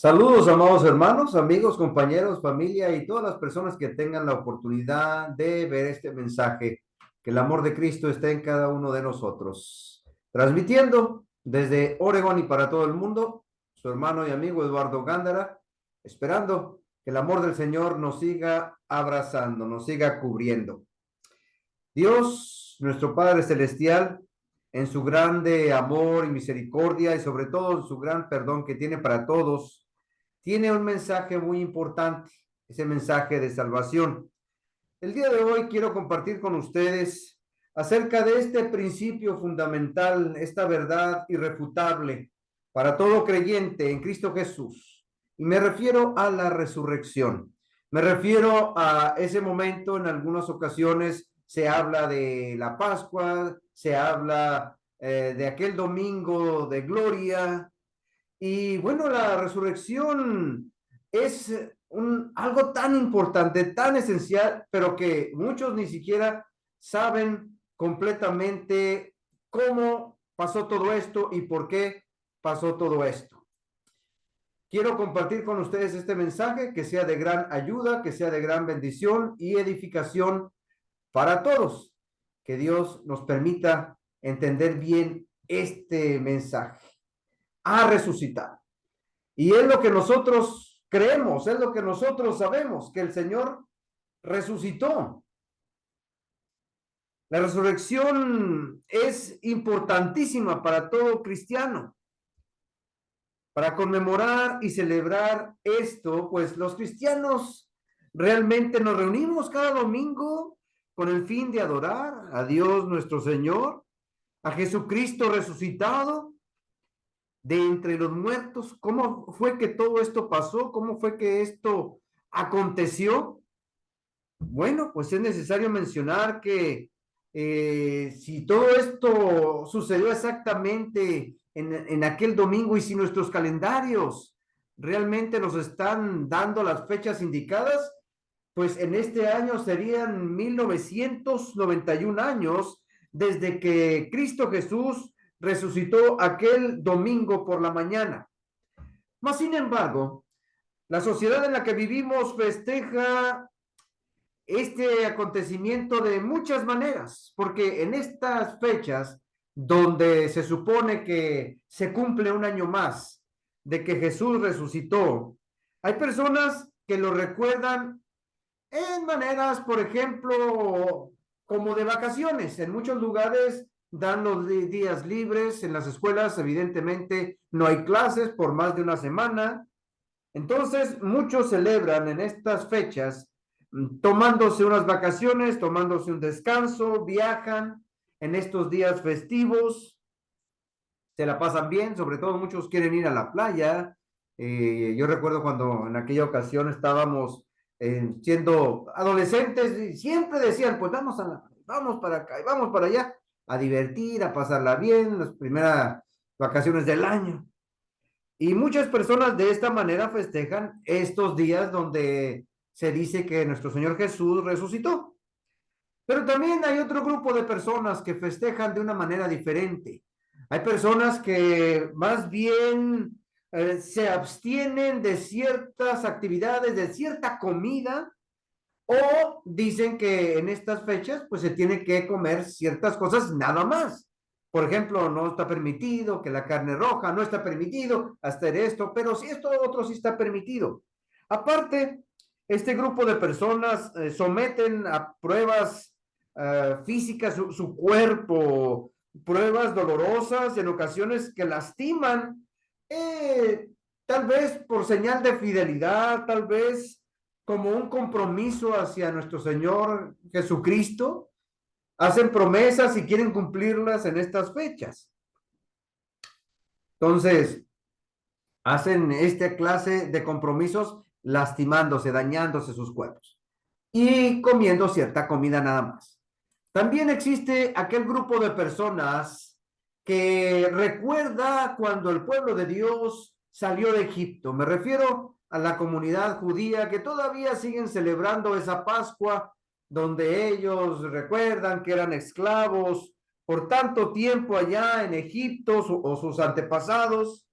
Saludos, amados hermanos, amigos, compañeros, familia y todas las personas que tengan la oportunidad de ver este mensaje. Que el amor de Cristo esté en cada uno de nosotros. Transmitiendo desde Oregón y para todo el mundo, su hermano y amigo Eduardo Gándara, esperando que el amor del Señor nos siga abrazando, nos siga cubriendo. Dios, nuestro Padre Celestial, en su grande amor y misericordia y sobre todo en su gran perdón que tiene para todos, tiene un mensaje muy importante, ese mensaje de salvación. El día de hoy quiero compartir con ustedes acerca de este principio fundamental, esta verdad irrefutable para todo creyente en Cristo Jesús. Y me refiero a la resurrección. Me refiero a ese momento, en algunas ocasiones se habla de la Pascua, se habla de aquel domingo de gloria, y bueno, la resurrección es algo tan importante, tan esencial, pero que muchos ni siquiera saben completamente cómo pasó todo esto y por qué pasó todo esto. Quiero compartir con ustedes este mensaje que sea de gran ayuda, que sea de gran bendición y edificación para todos. Que Dios nos permita entender bien este mensaje. Ha resucitado. Y es lo que nosotros creemos, es lo que nosotros sabemos, que el Señor resucitó. La resurrección es importantísima para todo cristiano. Para conmemorar y celebrar esto, pues los cristianos realmente nos reunimos cada domingo con el fin de adorar a Dios nuestro Señor, a Jesucristo resucitado de entre los muertos. ¿Cómo fue que todo esto pasó? ¿Cómo fue que esto aconteció? Bueno, pues es necesario mencionar que si todo esto sucedió exactamente en aquel domingo y si nuestros calendarios realmente nos están dando las fechas indicadas, pues en este año serían 1991 años desde que Cristo Jesús resucitó aquel domingo por la mañana. Mas, sin embargo, la sociedad en la que vivimos festeja este acontecimiento de muchas maneras, porque en estas fechas donde se supone que se cumple un año más de que Jesús resucitó, hay personas que lo recuerdan en maneras, por ejemplo, como de vacaciones. En muchos lugares dan los días libres, en las escuelas evidentemente no hay clases por más de una semana. Entonces, muchos celebran en estas fechas tomándose unas vacaciones, tomándose un descanso, viajan en estos días festivos, se la pasan bien, sobre todo muchos quieren ir a la playa. Yo recuerdo cuando en aquella ocasión estábamos siendo adolescentes y siempre decían, pues vamos para acá y vamos para allá, a divertir, a pasarla bien, las primeras vacaciones del año. Y muchas personas de esta manera festejan estos días donde se dice que nuestro Señor Jesús resucitó. Pero también hay otro grupo de personas que festejan de una manera diferente. Hay personas que más bien se abstienen de ciertas actividades, de cierta comida, o dicen que en estas fechas pues se tiene que comer ciertas cosas nada más. Por ejemplo, no está permitido que la carne roja, no está permitido hacer esto, pero si esto otro sí está permitido. Aparte, este grupo de personas someten a pruebas físicas su cuerpo, pruebas dolorosas en ocasiones que lastiman, eh, tal vez por señal de fidelidad, tal vez como un compromiso hacia nuestro Señor Jesucristo, hacen promesas y quieren cumplirlas en estas fechas. Entonces, hacen esta clase de compromisos lastimándose, dañándose sus cuerpos y comiendo cierta comida nada más. También existe aquel grupo de personas que recuerda cuando el pueblo de Dios salió de Egipto. Me refiero a la comunidad judía que todavía siguen celebrando esa Pascua, donde ellos recuerdan que eran esclavos por tanto tiempo allá en Egipto o sus antepasados.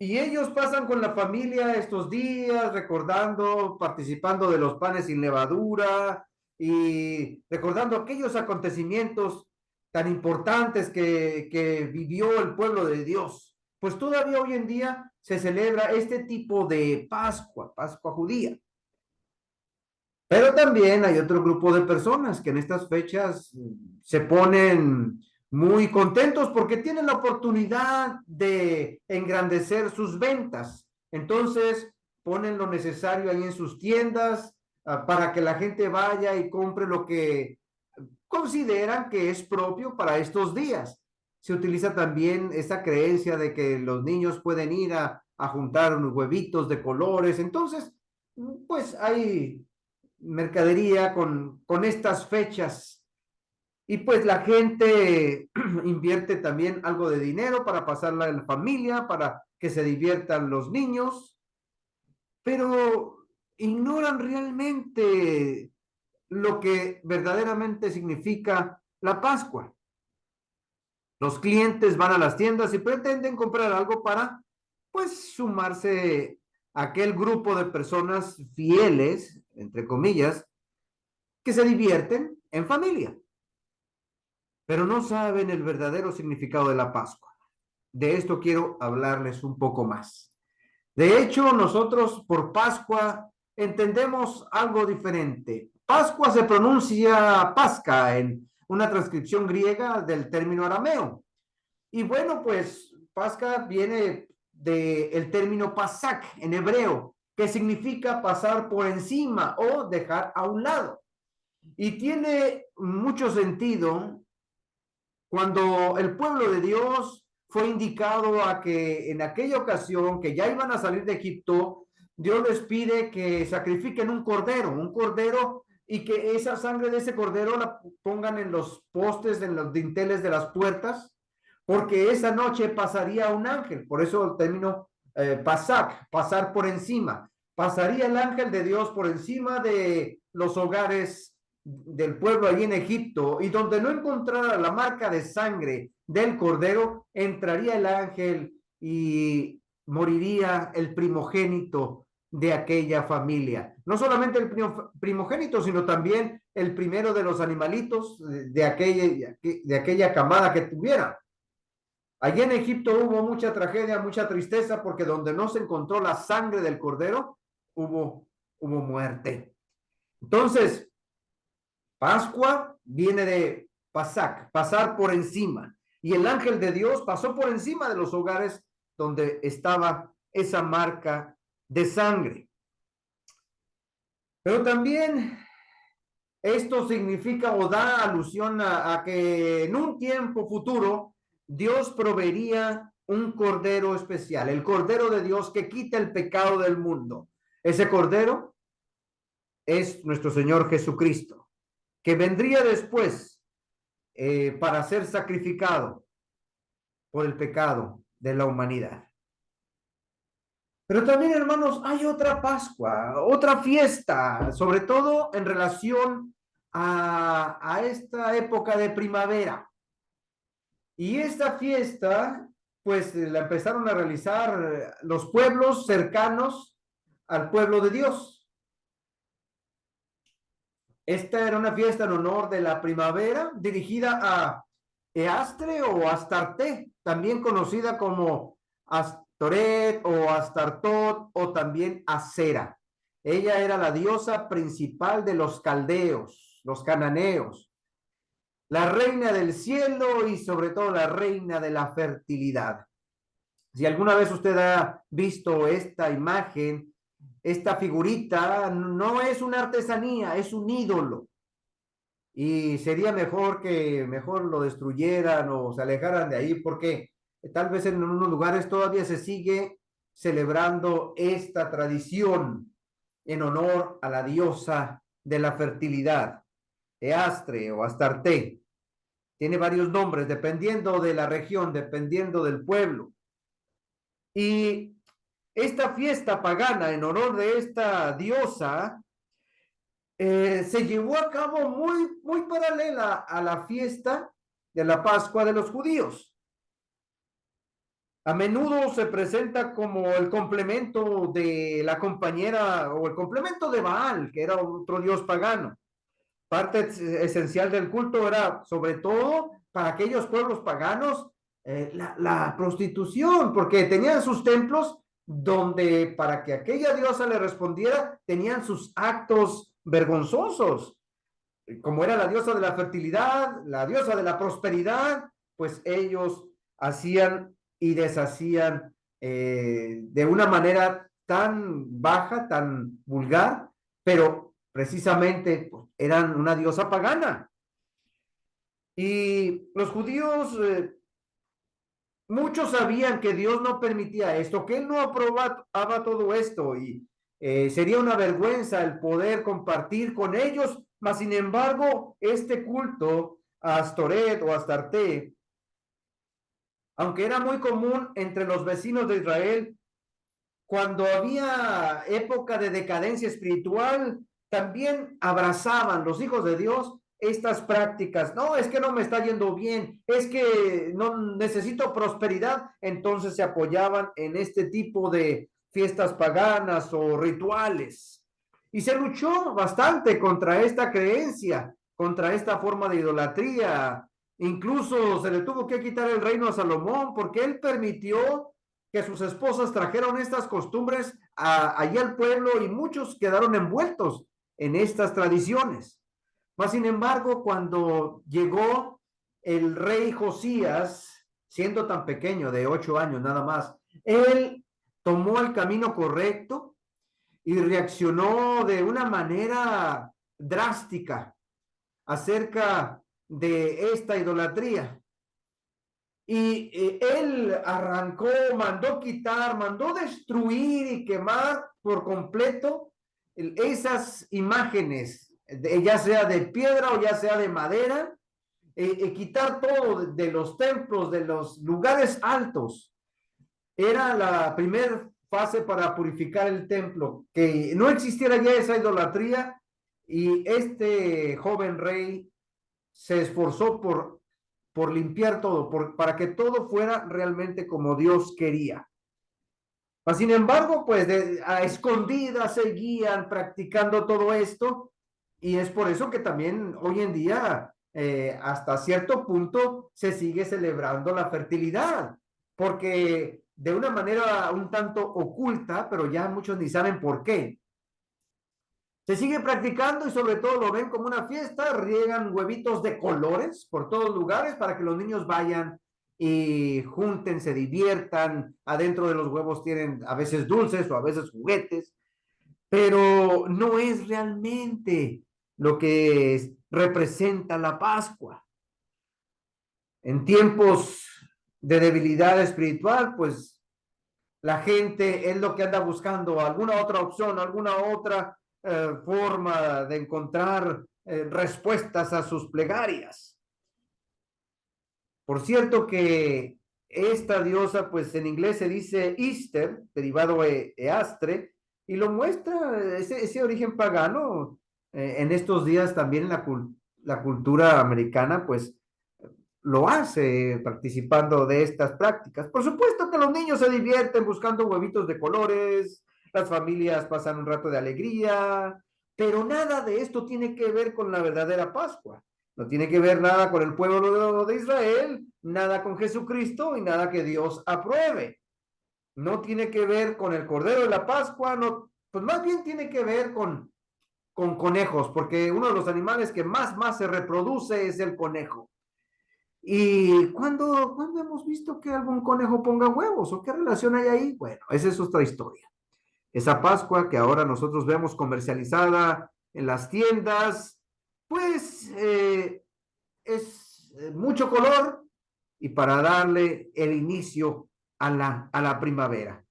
Y ellos pasan con la familia estos días, recordando, participando de los panes sin levadura y recordando aquellos acontecimientos tan importantes que vivió el pueblo de Dios. Pues todavía hoy en día se celebra este tipo de Pascua, Pascua judía. Pero también hay otro grupo de personas que en estas fechas se ponen muy contentos porque tienen la oportunidad de engrandecer sus ventas. Entonces ponen lo necesario ahí en sus tiendas para que la gente vaya y compre lo que consideran que es propio para estos días. Se utiliza también esa creencia de que los niños pueden ir a juntar unos huevitos de colores. Entonces, pues hay mercadería con estas fechas. Y pues la gente invierte también algo de dinero para pasarla en la familia, para que se diviertan los niños, pero ignoran realmente lo que verdaderamente significa la Pascua. Los clientes van a las tiendas y pretenden comprar algo para, pues, sumarse a aquel grupo de personas fieles, entre comillas, que se divierten en familia, pero no saben el verdadero significado de la Pascua. De esto quiero hablarles un poco más. De hecho, nosotros por Pascua entendemos algo diferente. Pascua se pronuncia Pasca en una transcripción griega del término arameo. Y bueno, pues Pasca viene del término pasak en hebreo, que significa pasar por encima o dejar a un lado. Y tiene mucho sentido cuando el pueblo de Dios fue indicado a que en aquella ocasión que ya iban a salir de Egipto, Dios les pide que sacrifiquen un cordero y que esa sangre de ese cordero la pongan en los postes, en los dinteles de las puertas, porque esa noche pasaría un ángel, por eso el término pasak, pasar por encima, pasaría el ángel de Dios por encima de los hogares del pueblo allí en Egipto, y donde no encontrara la marca de sangre del cordero, entraría el ángel y moriría el primogénito de aquella familia. No solamente el primogénito, sino también el primero de los animalitos de aquella camada que tuviera. Allí en Egipto hubo mucha tragedia, mucha tristeza, porque donde no se encontró la sangre del cordero, hubo muerte. Entonces, Pascua viene de pasak, pasar por encima. Y el ángel de Dios pasó por encima de los hogares donde estaba esa marca de sangre. Pero también esto significa o da alusión a que en un tiempo futuro Dios proveería un cordero especial, el cordero de Dios que quita el pecado del mundo. Ese cordero es nuestro Señor Jesucristo, que vendría después para ser sacrificado por el pecado de la humanidad. Pero también, hermanos, hay otra Pascua, otra fiesta, sobre todo en relación a esta época de primavera. Y esta fiesta, pues la empezaron a realizar los pueblos cercanos al pueblo de Dios. Esta era una fiesta en honor de la primavera dirigida a Eastre o Astarte, también conocida como Astoret o Astartot o también Acera. Ella era la diosa principal de los caldeos, los cananeos, la reina del cielo y sobre todo la reina de la fertilidad. Si alguna vez usted ha visto esta imagen, esta figurita, no es una artesanía, es un ídolo. Y sería mejor que mejor lo destruyeran o se alejaran de ahí, porque tal vez en unos lugares todavía se sigue celebrando esta tradición en honor a la diosa de la fertilidad, Eastre o Astarte. Tiene varios nombres dependiendo de la región, dependiendo del pueblo. Y esta fiesta pagana en honor de esta diosa se llevó a cabo muy paralela a la fiesta de la Pascua de los judíos. A menudo se presenta como el complemento de la compañera o el complemento de Baal, que era otro dios pagano. Parte esencial del culto era, sobre todo para aquellos pueblos paganos, la prostitución, porque tenían sus templos donde para que aquella diosa le respondiera, tenían sus actos vergonzosos. Como era la diosa de la fertilidad, la diosa de la prosperidad, pues ellos hacían y deshacían de una manera tan baja, tan vulgar, pero precisamente pues, eran una diosa pagana. Y los judíos, muchos sabían que Dios no permitía esto, que Él no aprobaba todo esto y sería una vergüenza el poder compartir con ellos, mas sin embargo, este culto a Astoret o Astarte, aunque era muy común entre los vecinos de Israel, cuando había época de decadencia espiritual, también abrazaban los hijos de Dios estas prácticas. No, es que no me está yendo bien, es que no necesito prosperidad. Entonces se apoyaban en este tipo de fiestas paganas o rituales. Y se luchó bastante contra esta creencia, contra esta forma de idolatría. Incluso se le tuvo que quitar el reino a Salomón porque él permitió que sus esposas trajeron estas costumbres allí al pueblo y muchos quedaron envueltos en estas tradiciones. Mas, sin embargo, cuando llegó el rey Josías, siendo tan pequeño, de 8 años nada más, él tomó el camino correcto y reaccionó de una manera drástica acerca de esta idolatría. Y él arrancó, mandó quitar, mandó destruir y quemar por completo esas imágenes, ya sea de piedra o ya sea de madera, quitar todo de los templos, de los lugares altos. Era la primera fase para purificar el templo, que no existiera ya esa idolatría, y este joven rey se esforzó por limpiar todo, para que todo fuera realmente como Dios quería. Mas, sin embargo, pues a escondidas seguían practicando todo esto y es por eso que también hoy en día, hasta cierto punto, se sigue celebrando la fertilidad, porque de una manera un tanto oculta, pero ya muchos ni saben por qué. Se sigue practicando y sobre todo lo ven como una fiesta, riegan huevitos de colores por todos lugares para que los niños vayan y junten, se diviertan. Adentro de los huevos tienen a veces dulces o a veces juguetes, pero no es realmente lo que representa la Pascua. En tiempos de debilidad espiritual, pues la gente es lo que anda buscando, alguna otra opción, alguna otra forma de encontrar respuestas a sus plegarias. Por cierto que esta diosa, pues en inglés se dice Easter, derivado de Eastre, y lo muestra ese origen pagano. En estos días también la cultura americana, pues lo hace participando de estas prácticas. Por supuesto que los niños se divierten buscando huevitos de colores, las familias pasan un rato de alegría, pero nada de esto tiene que ver con la verdadera Pascua. No tiene que ver nada con el pueblo de Israel, nada con Jesucristo y nada que Dios apruebe. No tiene que ver con el Cordero de la Pascua, no, pues más bien tiene que ver con conejos, porque uno de los animales que más se reproduce es el conejo. ¿Y cuándo hemos visto que algún conejo ponga huevos? ¿O qué relación hay ahí? Bueno, esa es otra historia. Esa Pascua que ahora nosotros vemos comercializada en las tiendas, pues es mucho color y para darle el inicio a la primavera.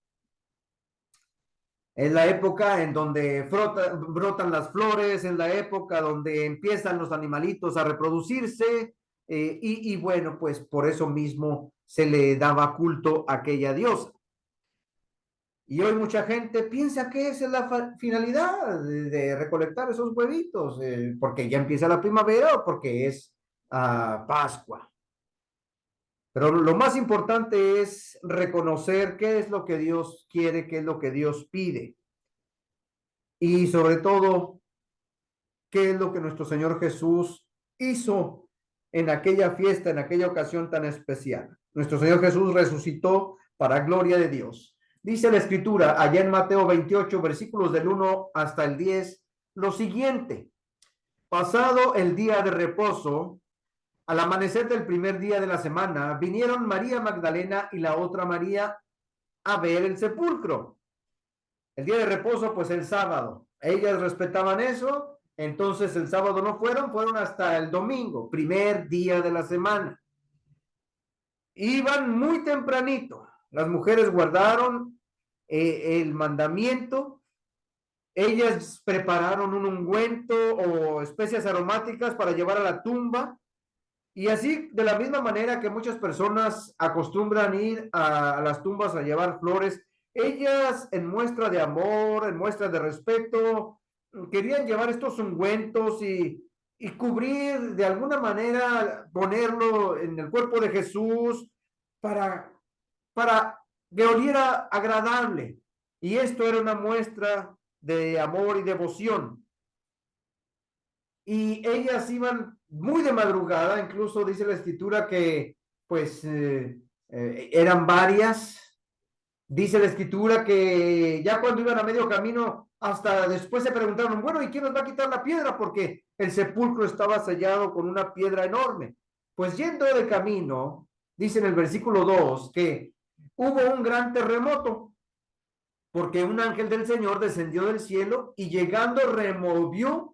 Es la época en donde brotan las flores, es la época donde empiezan los animalitos a reproducirse, y bueno, pues por eso mismo se le daba culto a aquella diosa. Y hoy mucha gente piensa que esa es la finalidad de recolectar esos huevitos, porque ya empieza la primavera o porque es Pascua. Pero lo más importante es reconocer qué es lo que Dios quiere, qué es lo que Dios pide. Y sobre todo, qué es lo que nuestro Señor Jesús hizo en aquella fiesta, en aquella ocasión tan especial. Nuestro Señor Jesús resucitó para gloria de Dios. Dice la Escritura, allá en Mateo 28, versículos del 1 hasta el 10, lo siguiente. Pasado el día de reposo, al amanecer del primer día de la semana, vinieron María Magdalena y la otra María a ver el sepulcro. El día de reposo, pues el sábado. Ellas respetaban eso, entonces el sábado no fueron, fueron hasta el domingo, primer día de la semana. Iban muy tempranito. Las mujeres guardaron el mandamiento. Ellas prepararon un ungüento o especias aromáticas para llevar a la tumba. Y así, de la misma manera que muchas personas acostumbran ir a las tumbas a llevar flores, ellas en muestra de amor, en muestra de respeto, querían llevar estos ungüentos y cubrir de alguna manera, ponerlo en el cuerpo de Jesús para, para que oliera agradable. Y esto era una muestra de amor y devoción. Y ellas iban muy de madrugada, incluso dice la escritura que pues eran varias. Dice la escritura que ya cuando iban a medio camino, hasta después se preguntaron, bueno, ¿y quién nos va a quitar la piedra? Porque el sepulcro estaba sellado con una piedra enorme. Pues yendo de camino, dice en el versículo 2 que hubo un gran terremoto, porque un ángel del Señor descendió del cielo y llegando removió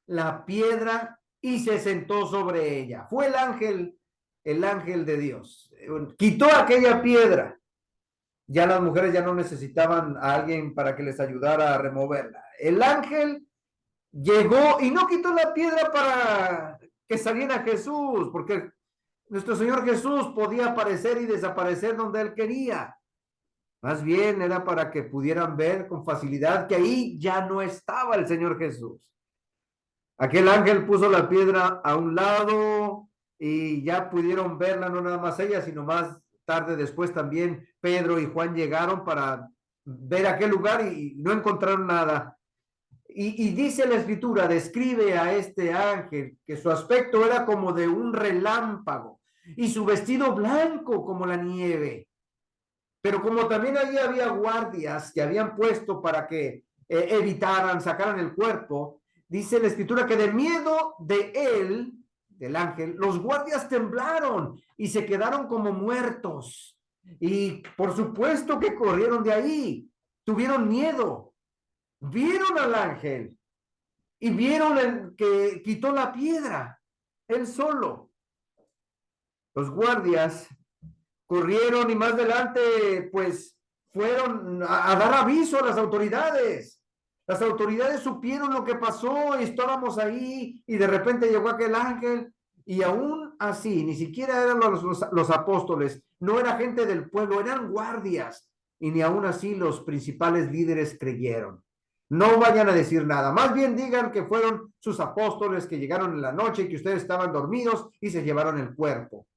la piedra y se sentó sobre ella. Fue el ángel de Dios. Quitó aquella piedra. Ya las mujeres ya no necesitaban a alguien para que les ayudara a removerla. El ángel llegó y no quitó la piedra para que saliera Jesús, porque nuestro Señor Jesús podía aparecer y desaparecer donde él quería. Más bien era para que pudieran ver con facilidad que ahí ya no estaba el Señor Jesús. Aquel ángel puso la piedra a un lado y ya pudieron verla, no nada más ella, sino más tarde después también Pedro y Juan llegaron para ver aquel lugar y no encontraron nada. Y dice la escritura, describe a este ángel que su aspecto era como de un relámpago y su vestido blanco como la nieve. Pero como también allí había guardias que habían puesto para que evitaran, sacaran el cuerpo, dice la escritura que de miedo de él, del ángel, los guardias temblaron y se quedaron como muertos. Y por supuesto que corrieron de ahí, tuvieron miedo, vieron al ángel y vieron el que quitó la piedra, él solo. Los guardias corrieron y más adelante, pues, fueron a dar aviso a las autoridades. Las autoridades supieron lo que pasó y estábamos ahí y de repente llegó aquel ángel y aún así, ni siquiera eran los apóstoles, no era gente del pueblo, eran guardias y ni aún así los principales líderes creyeron. No vayan a decir nada, más bien digan que fueron sus apóstoles que llegaron en la noche y que ustedes estaban dormidos y se llevaron el cuerpo.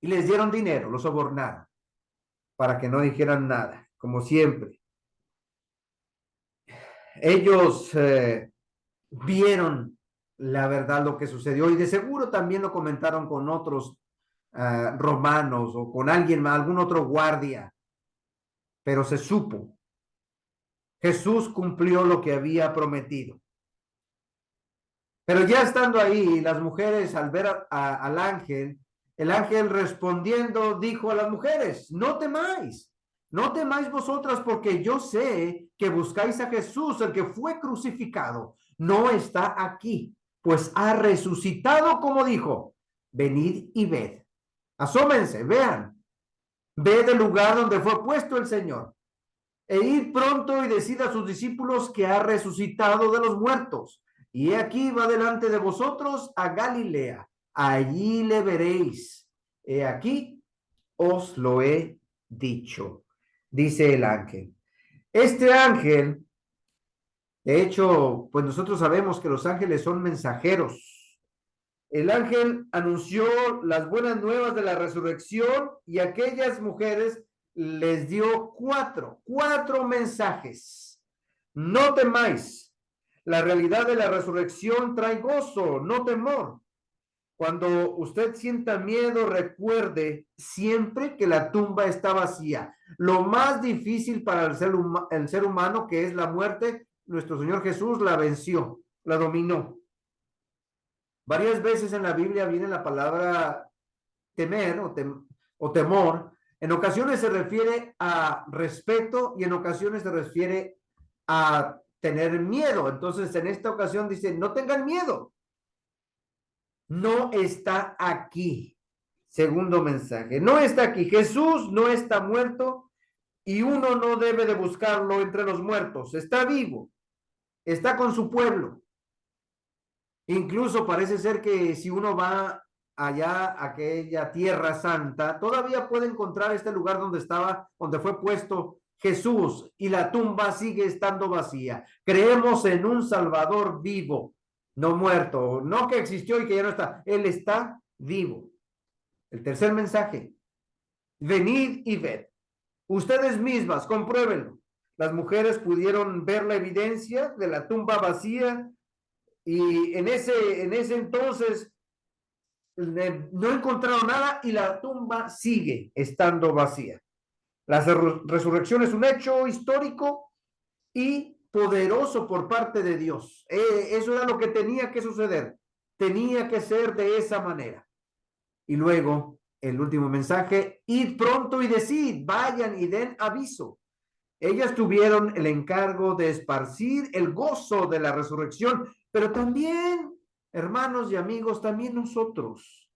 Y les dieron dinero, los sobornaron para que no dijeran nada, como siempre. Ellos vieron la verdad, lo que sucedió, y de seguro también lo comentaron con otros romanos o con alguien más, algún otro guardia, pero se supo. Jesús cumplió lo que había prometido. Pero ya estando ahí, las mujeres al ver al ángel, el ángel respondiendo dijo a las mujeres, no temáis. No temáis vosotras, porque yo sé que buscáis a Jesús, el que fue crucificado. No está aquí, pues ha resucitado como dijo. Venid y ved. Asómense, vean. Ved el lugar donde fue puesto el Señor. E id pronto y decid a sus discípulos que ha resucitado de los muertos. Y he aquí va delante de vosotros a Galilea. Allí le veréis. He aquí os lo he dicho, dice el ángel. Este ángel, de hecho, pues nosotros sabemos que los ángeles son mensajeros. El ángel anunció las buenas nuevas de la resurrección y aquellas mujeres les dio cuatro mensajes. No temáis. La realidad de la resurrección trae gozo, no temor. Cuando usted sienta miedo, recuerde siempre que la tumba está vacía. Lo más difícil para el ser humano, que es la muerte, nuestro Señor Jesús la venció, la dominó. Varias veces en la Biblia viene la palabra temer o temor. En ocasiones se refiere a respeto y en ocasiones se refiere a tener miedo. Entonces, en esta ocasión dice, no tengan miedo. No está aquí. Segundo mensaje, no está aquí. Jesús no está muerto y uno no debe de buscarlo entre los muertos. Está vivo, está con su pueblo. Incluso parece ser que si uno va allá a aquella tierra santa, todavía puede encontrar este lugar donde estaba, donde fue puesto Jesús, y la tumba sigue estando vacía. Creemos en un Salvador vivo, no muerto, no que existió y que ya no está. Él está vivo. El tercer mensaje, venid y ved. Ustedes mismas, compruébenlo. Las mujeres pudieron ver la evidencia de la tumba vacía y en ese entonces no encontraron nada y la tumba sigue estando vacía. La resurrección es un hecho histórico y poderoso por parte de Dios. Eso era lo que tenía que suceder. Tenía que ser de esa manera. Y luego, el último mensaje, id pronto y decid, vayan y den aviso. Ellas tuvieron el encargo de esparcir el gozo de la resurrección, pero también, hermanos y amigos, también nosotros.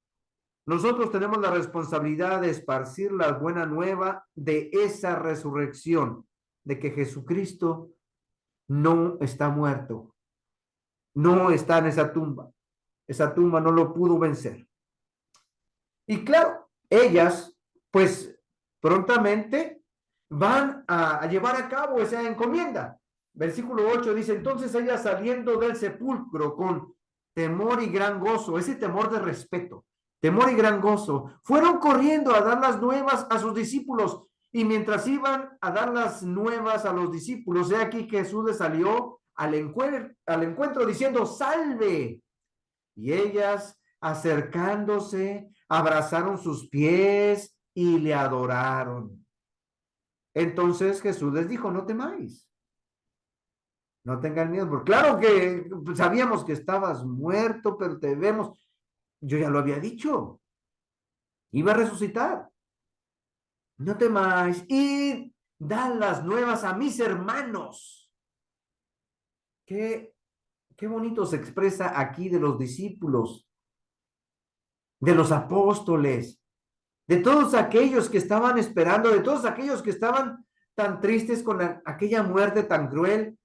Nosotros tenemos la responsabilidad de esparcir la buena nueva de esa resurrección, de que Jesucristo no está muerto, no está en esa tumba. Esa tumba no lo pudo vencer. Y claro, ellas, pues prontamente van a llevar a cabo esa encomienda. Versículo 8 dice, entonces ellas saliendo del sepulcro con temor y gran gozo, ese temor de respeto, temor y gran gozo, fueron corriendo a dar las nuevas a sus discípulos. Y mientras iban a dar las nuevas a los discípulos, he aquí que Jesús les salió al encuentro diciendo, salve. Y ellas, acercándose, abrazaron sus pies y le adoraron. Entonces Jesús les dijo, no temáis, no tengan miedo, porque claro que sabíamos que estabas muerto, pero te vemos. Yo ya lo había dicho, iba a resucitar. No temáis, y dan las nuevas a mis hermanos. Qué bonito se expresa aquí de los discípulos, de los apóstoles, de todos aquellos que estaban esperando, de todos aquellos que estaban tan tristes con aquella muerte tan cruel.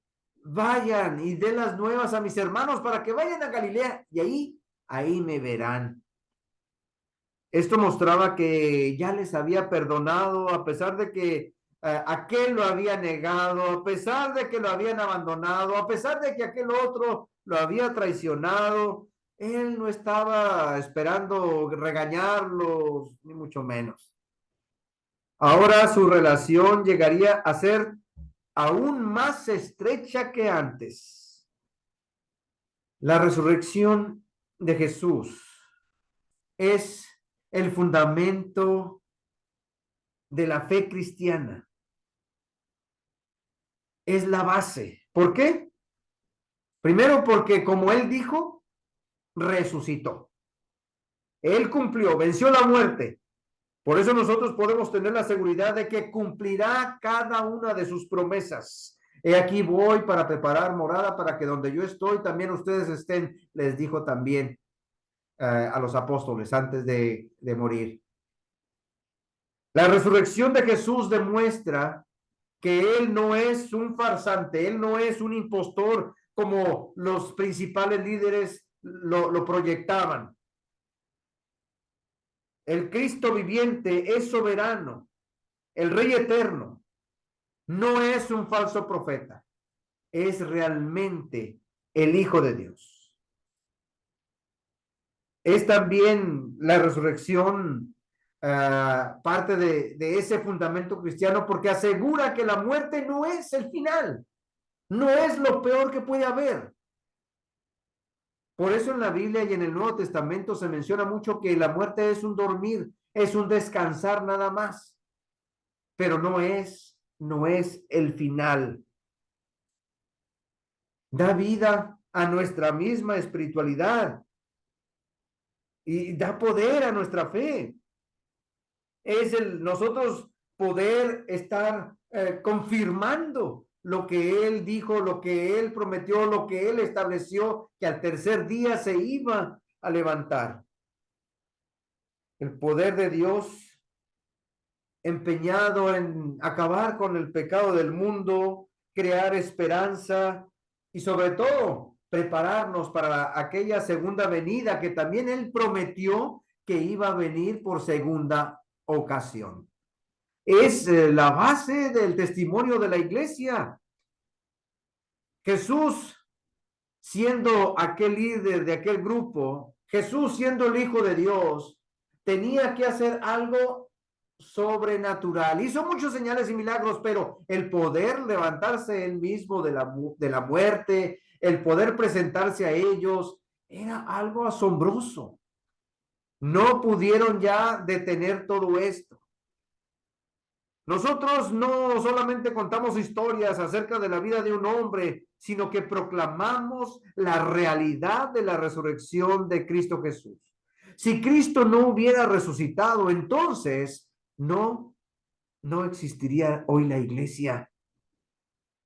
Vayan y den las nuevas a mis hermanos para que vayan a Galilea y ahí me verán. Esto mostraba que ya les había perdonado a pesar de que aquel lo había negado, a pesar de que lo habían abandonado, a pesar de que aquel otro lo había traicionado. Él no estaba esperando regañarlos, ni mucho menos. Ahora su relación llegaría a ser aún más estrecha que antes. La resurrección de Jesús es el fundamento de la fe cristiana. Es la base. ¿Por qué? Primero porque, como él dijo, resucitó. Él cumplió, venció la muerte. Por eso nosotros podemos tener la seguridad de que cumplirá cada una de sus promesas. He aquí voy para preparar morada para que donde yo estoy también ustedes estén, les dijo también a los apóstoles antes de morir. La resurrección de Jesús demuestra que él no es un farsante, él no es un impostor como los principales líderes lo proyectaban. El Cristo viviente es soberano, el Rey eterno. No es un falso profeta, es realmente el Hijo de Dios. Es también la resurrección parte de ese fundamento cristiano porque asegura que la muerte no es el final, no es lo peor que puede haber. Por eso en la Biblia y en el Nuevo Testamento se menciona mucho que la muerte es un dormir, es un descansar nada más, pero no es el final. Da vida a nuestra misma espiritualidad y da poder a nuestra fe. Es nosotros poder estar confirmando lo que Él dijo, lo que Él prometió, lo que Él estableció, que al tercer día se iba a levantar. El poder de Dios empeñado en acabar con el pecado del mundo, crear esperanza y sobre todo prepararnos para aquella segunda venida que también Él prometió que iba a venir por segunda ocasión. Es la base del testimonio de la iglesia. Jesús, siendo aquel líder de aquel grupo, Jesús siendo el Hijo de Dios, tenía que hacer algo sobrenatural. Hizo muchos señales y milagros, pero el poder levantarse él mismo de la muerte, el poder presentarse a ellos, era algo asombroso. No pudieron ya detener todo esto. Nosotros no solamente contamos historias acerca de la vida de un hombre, sino que proclamamos la realidad de la resurrección de Cristo Jesús. Si Cristo no hubiera resucitado, entonces no existiría hoy la iglesia.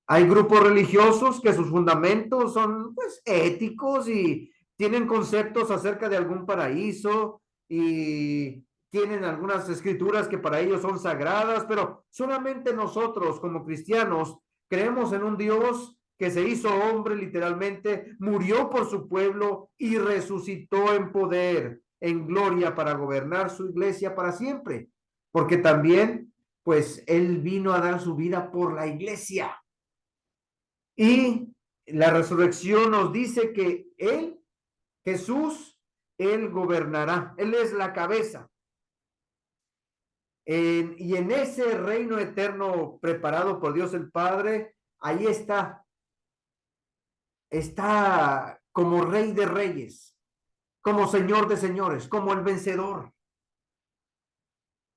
Hay grupos religiosos que sus fundamentos son pues éticos y tienen conceptos acerca de algún paraíso y tienen algunas escrituras que para ellos son sagradas, pero solamente nosotros como cristianos creemos en un Dios que se hizo hombre literalmente, murió por su pueblo y resucitó en poder, en gloria para gobernar su iglesia para siempre, porque también pues él vino a dar su vida por la iglesia. Y la resurrección nos dice que Él, Jesús, Él gobernará. Él es la cabeza. Y en ese reino eterno preparado por Dios el Padre, ahí está. Está como Rey de Reyes, como Señor de Señores, como el vencedor.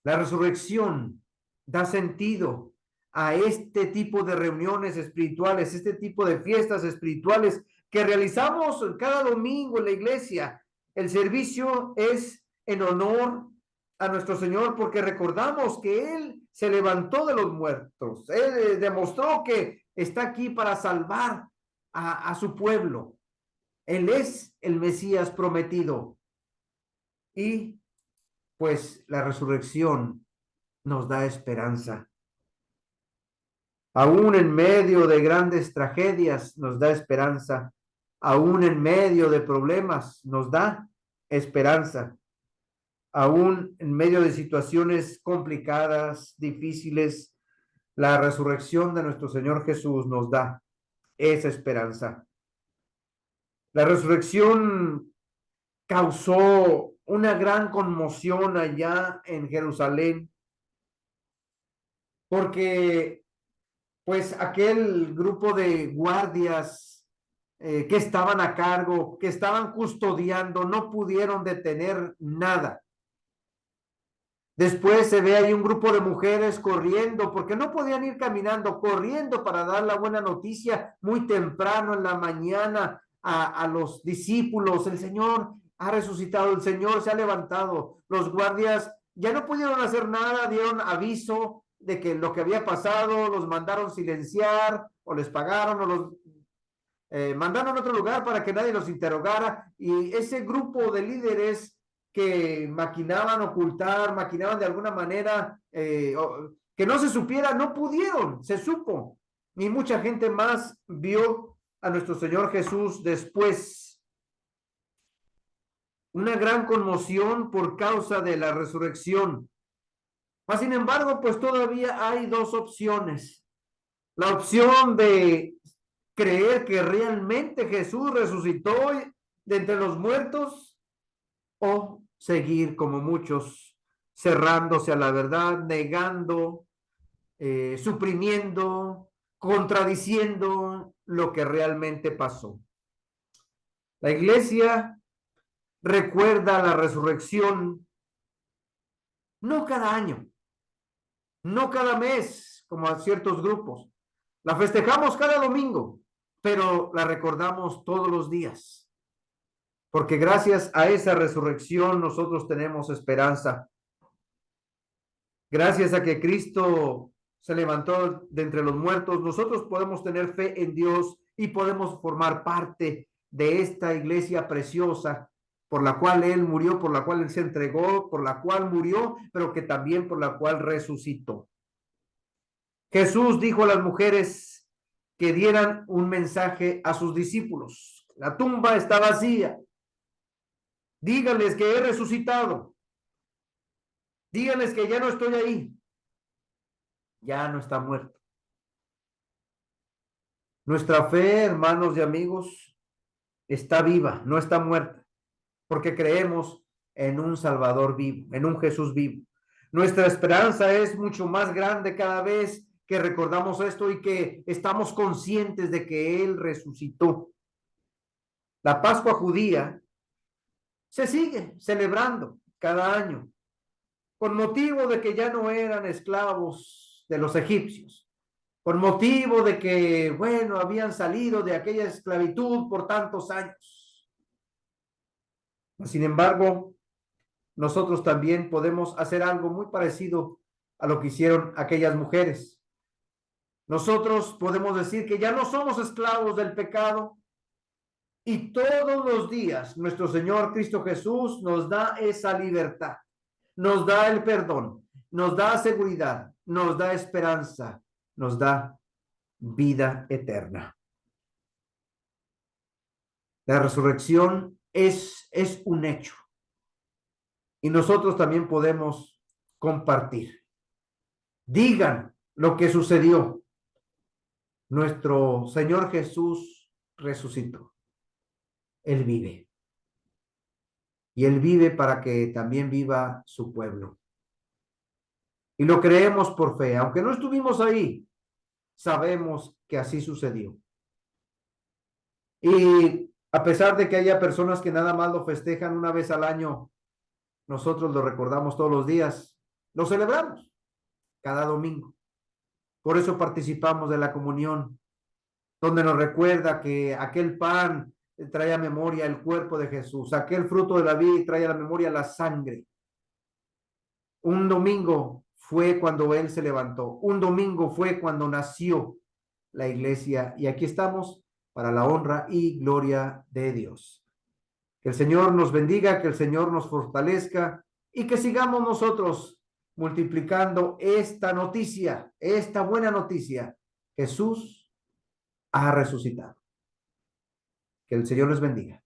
La resurrección da sentido a este tipo de reuniones espirituales, este tipo de fiestas espirituales que realizamos cada domingo en la iglesia. El servicio es en honor a nuestro Señor porque recordamos que Él se levantó de los muertos. Él demostró que está aquí para salvar a su pueblo. Él es el Mesías prometido. Y pues la resurrección nos da esperanza. Aún en medio de grandes tragedias nos da esperanza. Aún en medio de problemas nos da esperanza. Aún en medio de situaciones complicadas, difíciles, la resurrección de nuestro Señor Jesús nos da esa esperanza. La resurrección causó una gran conmoción allá en Jerusalén, porque pues aquel grupo de guardias que estaban a cargo, que estaban custodiando, no pudieron detener nada. Después se ve ahí un grupo de mujeres corriendo, porque no podían ir caminando, corriendo para dar la buena noticia muy temprano en la mañana a los discípulos. El Señor ha resucitado, el Señor se ha levantado. Los guardias ya no pudieron hacer nada, dieron aviso de que lo que había pasado, los mandaron silenciar o les pagaron o los mandaron a otro lugar para que nadie los interrogara. Y ese grupo de líderes que maquinaban ocultar, maquinaban de alguna manera que no se supiera, no pudieron, se supo. Y mucha gente más vio a nuestro Señor Jesús después. Una gran conmoción por causa de la resurrección. Mas, sin embargo, pues todavía hay dos opciones. La opción de creer que realmente Jesús resucitó de entre los muertos, o seguir como muchos, cerrándose a la verdad, negando, suprimiendo, contradiciendo lo que realmente pasó. La iglesia recuerda la resurrección no cada año, no cada mes, como a ciertos grupos. La festejamos cada domingo, pero la recordamos todos los días, porque gracias a esa resurrección nosotros tenemos esperanza. Gracias a que Cristo se levantó de entre los muertos, nosotros podemos tener fe en Dios y podemos formar parte de esta iglesia preciosa por la cual Él murió, por la cual Él se entregó, por la cual murió, pero que también por la cual resucitó. Jesús dijo a las mujeres que dieran un mensaje a sus discípulos. La tumba está vacía. Díganles que he resucitado. Díganles que ya no estoy ahí. Ya no está muerto. Nuestra fe, hermanos y amigos, está viva, no está muerta, porque creemos en un Salvador vivo, en un Jesús vivo. Nuestra esperanza es mucho más grande cada vez que recordamos esto y que estamos conscientes de que Él resucitó. La Pascua judía se sigue celebrando cada año con motivo de que ya no eran esclavos de los egipcios, por motivo de que, bueno, habían salido de aquella esclavitud por tantos años. Sin embargo, nosotros también podemos hacer algo muy parecido a lo que hicieron aquellas mujeres. Nosotros podemos decir que ya no somos esclavos del pecado y todos los días nuestro Señor Cristo Jesús nos da esa libertad, nos da el perdón, nos da seguridad, nos da esperanza, nos da vida eterna. La resurrección es un hecho y nosotros también podemos compartir. Digan lo que sucedió. Nuestro Señor Jesús resucitó. Él vive. Y Él vive para que también viva su pueblo. Y lo creemos por fe. Aunque no estuvimos ahí, sabemos que así sucedió. Y a pesar de que haya personas que nada más lo festejan una vez al año, nosotros lo recordamos todos los días. Lo celebramos cada domingo. Por eso participamos de la comunión, donde nos recuerda que aquel pan trae a memoria el cuerpo de Jesús, aquel fruto de la vid trae a la memoria la sangre. Un domingo fue cuando Él se levantó, un domingo fue cuando nació la iglesia y aquí estamos para la honra y gloria de Dios. Que el Señor nos bendiga, que el Señor nos fortalezca y que sigamos nosotros multiplicando esta noticia, esta buena noticia. Jesús ha resucitado. Que el Señor les bendiga.